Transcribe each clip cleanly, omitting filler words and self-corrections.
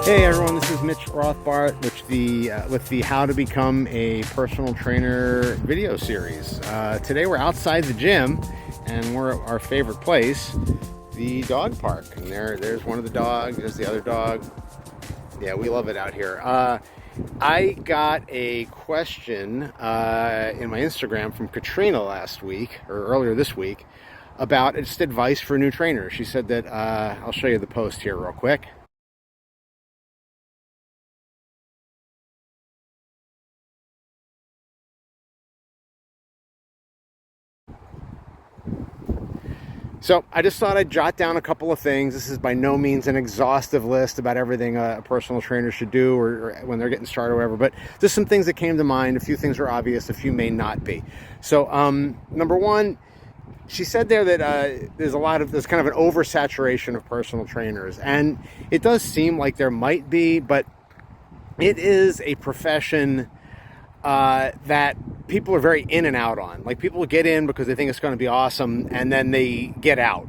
Hey everyone, this is Mitch Rothbart with the How to Become a Personal Trainer video series. Today we're outside the gym and we're at our favorite place, the dog park. And there's one of the dogs, there's the other dog. Yeah, we love it out here. I got a question in my Instagram from Katrina last week, or earlier this week, about just advice for new trainers. She said that, I'll show you the post here real quick. So I just thought I'd jot down a couple of things. This is by no means an exhaustive list about everything a personal trainer should do or when they're getting started or whatever, but just some things that came to mind. A few things are obvious, a few may not be. So number one, she said there that there's kind of an oversaturation of personal trainers. And it does seem like there might be, but it is a profession that people are very in and out on. Like, people get in because they think it's going to be awesome, and then they get out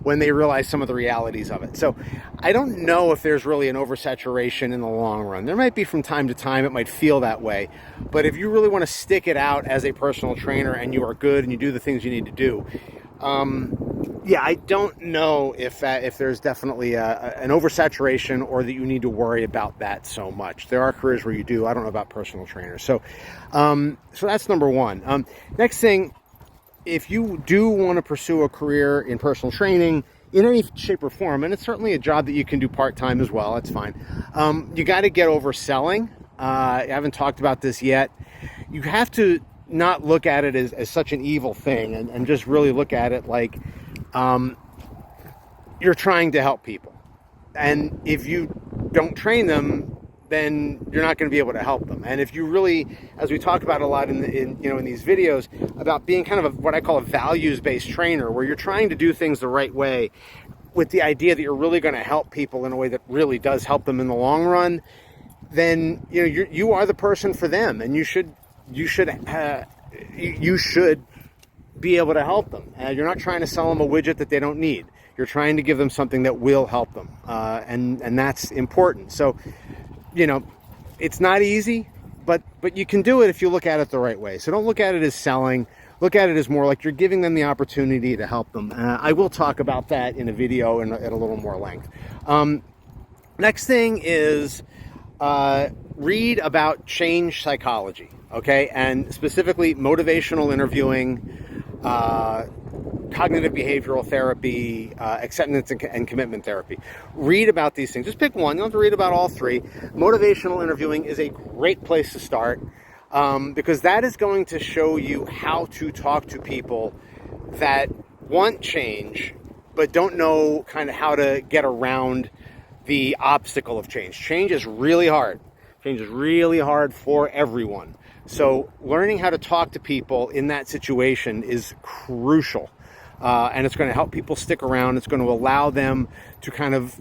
when they realize some of the realities of it. So I don't know if there's really an oversaturation in the long run. There might be from time to time, it might feel that way. But if you really want to stick it out as a personal trainer and you are good and you do the things you need to do, I don't know if there's definitely an oversaturation or that you need to worry about that so much. There are careers where you do. I don't know about personal trainers. So that's number one. Next thing, if you do want to pursue a career in personal training in any shape or form, and it's certainly a job that you can do part-time as well, that's fine. You got to get over selling. I haven't talked about this yet. You have to not look at it as such an evil thing and just really look at it like you're trying to help people. And if you don't train them, then you're not going to be able to help them. And if you really, as we talk about a lot in these videos, about being kind of what I call a values-based trainer, where you're trying to do things the right way with the idea that you're really going to help people in a way that really does help them in the long run, then you are the person for them, and you should be able to help them. You're not trying to sell them a widget that they don't need. You're trying to give them something that will help them, and that's important. So, it's not easy, but you can do it if you look at it the right way. So don't look at it as selling. Look at it as more like you're giving them the opportunity to help them. I will talk about that in a video at a little more length. Next thing is read about change psychology. Okay, and specifically motivational interviewing, cognitive behavioral therapy, acceptance and commitment therapy. Read about these things. Just pick one. You don't have to read about all three. Motivational interviewing is a great place to start because that is going to show you how to talk to people that want change but don't know kind of how to get around the obstacle of change. Change is really hard. Change is really hard for everyone. So learning how to talk to people in that situation is crucial. And it's going to help people stick around. It's going to allow them to kind of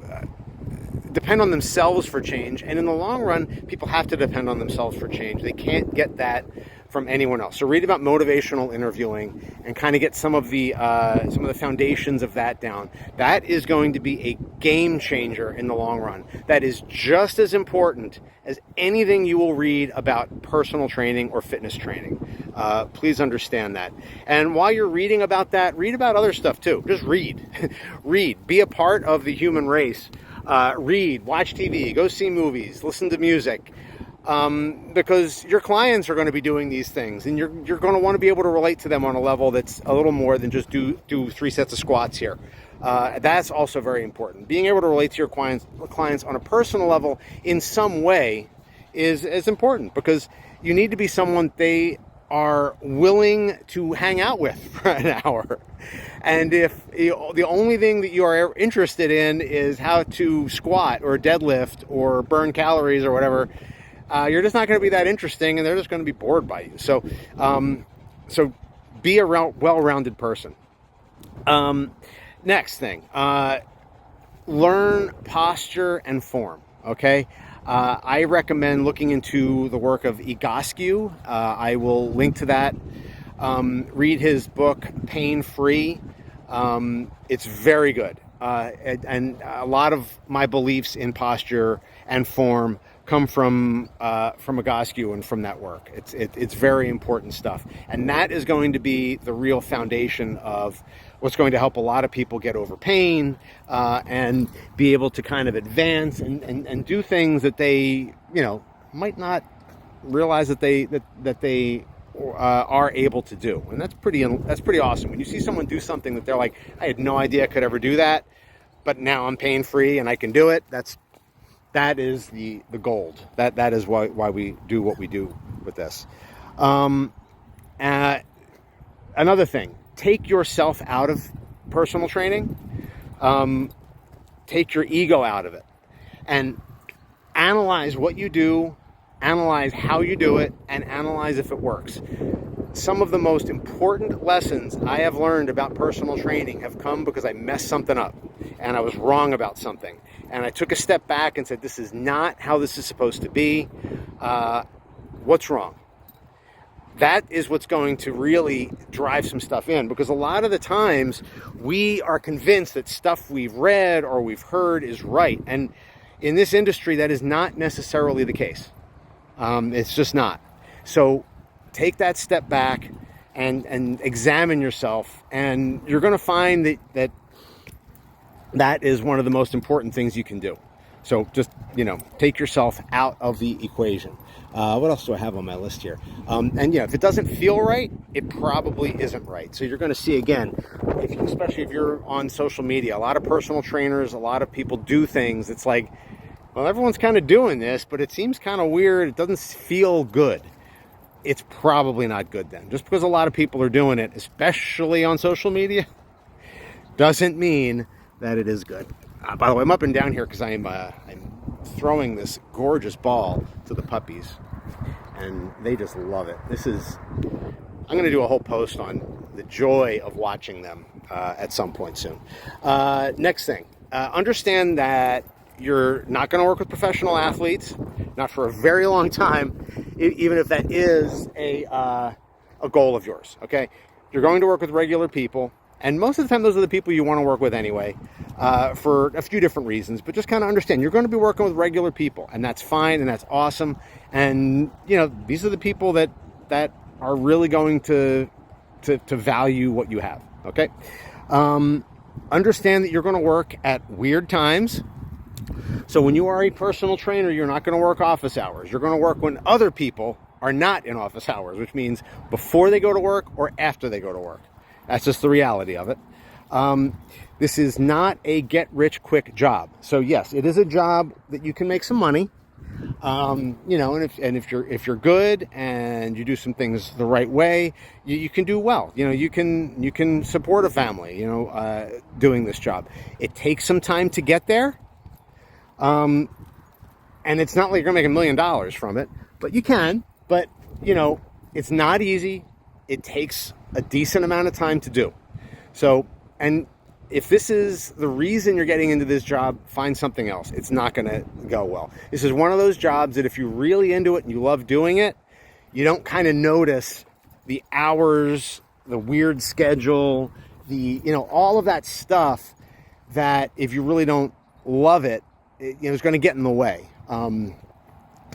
depend on themselves for change. And in the long run, people have to depend on themselves for change. They can't get that from anyone else. So read about motivational interviewing and kind of get some of the foundations of that down. That is going to be a game changer in the long run. That is just as important as anything you will read about personal training or fitness training. Please understand that. And while you're reading about that, read about other stuff too. Just read. Read. Be a part of the human race. Read, watch TV, go see movies, listen to music. Because your clients are going to be doing these things, and you're going to want to be able to relate to them on a level that's a little more than just do 3 sets of squats here. That's also very important. Being able to relate to your clients on a personal level in some way is important, because you need to be someone they are willing to hang out with for an hour. And if the only thing that you are interested in is how to squat or deadlift or burn calories or whatever, you're just not going to be that interesting, and they're just going to be bored by you. So be a well-rounded person. Next thing, learn posture and form. Okay, I recommend looking into the work of Egoscue. I will link to that. Read his book, Pain Free. It's very good. and a lot of my beliefs in posture and form come from Egoscue and from that work. It's very important stuff, and that is going to be the real foundation of what's going to help a lot of people get over pain and be able to kind of advance and do things that they might not realize that they are able to do. And that's pretty awesome when you see someone do something that they're like, I had no idea I could ever do that, but now I'm pain free and I can do it. That is the gold. That is why we do what we do with this. Another thing, take yourself out of personal training. Take your ego out of it and analyze what you do, analyze how you do it, and analyze if it works. Some of the most important lessons I have learned about personal training have come because I messed something up and I was wrong about something. And I took a step back and said, this is not how this is supposed to be. What's wrong? That is what's going to really drive some stuff in, because a lot of the times we are convinced that stuff we've read or we've heard is right. And in this industry, that is not necessarily the case. It's just not. So take that step back and examine yourself, and you're going to find that is one of the most important things you can do. So just, take yourself out of the equation. What else do I have on my list here? If it doesn't feel right, it probably isn't right. So you're going to see, again, especially if you're on social media, a lot of personal trainers, a lot of people do things. It's like, well, everyone's kind of doing this, but it seems kind of weird. It doesn't feel good. It's probably not good then. Just because a lot of people are doing it, especially on social media, doesn't mean that it is good. By the way, I'm up and down here because I'm throwing this gorgeous ball to the puppies, and they just love it. I'm going to do a whole post on the joy of watching them at some point soon. Next thing, understand that you're not going to work with professional athletes, not for a very long time, even if that is a goal of yours, okay? You're going to work with regular people, and most of the time those are the people you want to work with anyway, for a few different reasons. But just kind of understand, you're going to be working with regular people, and that's fine, and that's awesome. And, these are the people that are really going to value what you have, okay? Understand that you're going to work at weird times. So when you are a personal trainer, you're not going to work office hours. You're going to work when other people are not in office hours, which means before they go to work or after they go to work. That's just the reality of it. This is not a get-rich-quick job. So yes, it is a job that you can make some money. And if you're good and you do some things the right way, you can do well. You can support a family. Doing this job. It takes some time to get there. And it's not like you're going to make $1 million from it, but you can. But it's not easy. It takes a decent amount of time to do. So, and if this is the reason you're getting into this job, find something else. It's not going to go well. This is one of those jobs that if you're really into it and you love doing it, you don't kind of notice the hours, the weird schedule, all of that stuff that if you really don't love it, it's going to get in the way. Kind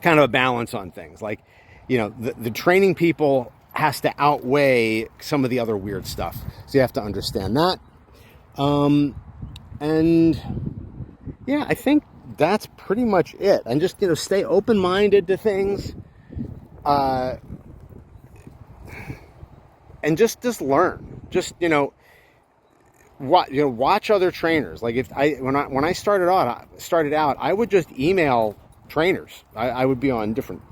of a balance on things. Like, the training people has to outweigh some of the other weird stuff. So you have to understand that. I think that's pretty much it. And just, stay open-minded to things. And just learn. Just, watch other trainers. Like when I started out, I would just email trainers. I would be on different,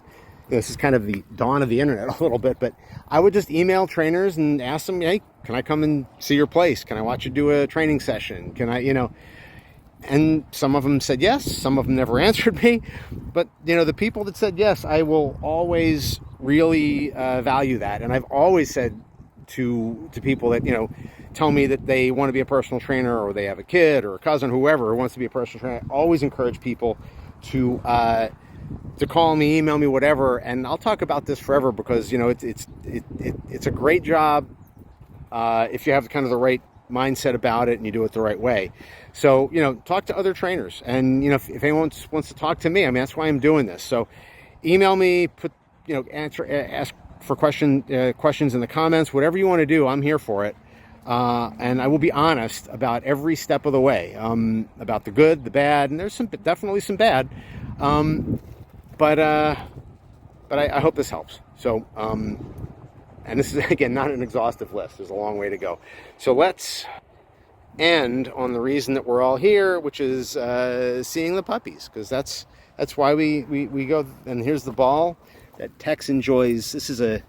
this is kind of the dawn of the internet a little bit, but I would just email trainers and ask them, hey, can I come and see your place? Can I watch you do a training session? Can I, and some of them said yes, some of them never answered me, but the people that said yes, I will always really value that. And I've always said to people that, tell me that they want to be a personal trainer, or they have a kid or a cousin, whoever who wants to be a personal trainer, I always encourage people to call me, email me, whatever, and I'll talk about this forever because it's a great job if you have kind of the right mindset about it and you do it the right way. So, talk to other trainers. And, if anyone wants to talk to me, I mean, that's why I'm doing this. So email me, ask for questions in the comments, whatever you want to do, I'm here for it. And I will be honest about every step of the way, about the good, the bad, and there's definitely some bad. But I hope this helps. So, and this is, again, not an exhaustive list. There's a long way to go. So let's end on the reason that we're all here, which is seeing the puppies, because that's why we go. And here's the ball that Tex enjoys. This is a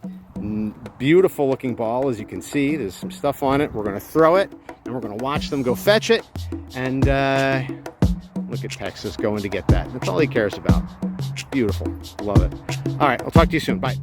beautiful looking ball, as you can see. There's some stuff on it. We're going to throw it, and we're going to watch them go fetch it. And look at Texas going to get that. That's all he cares about. Beautiful. Love it. All right, I'll talk to you soon. Bye.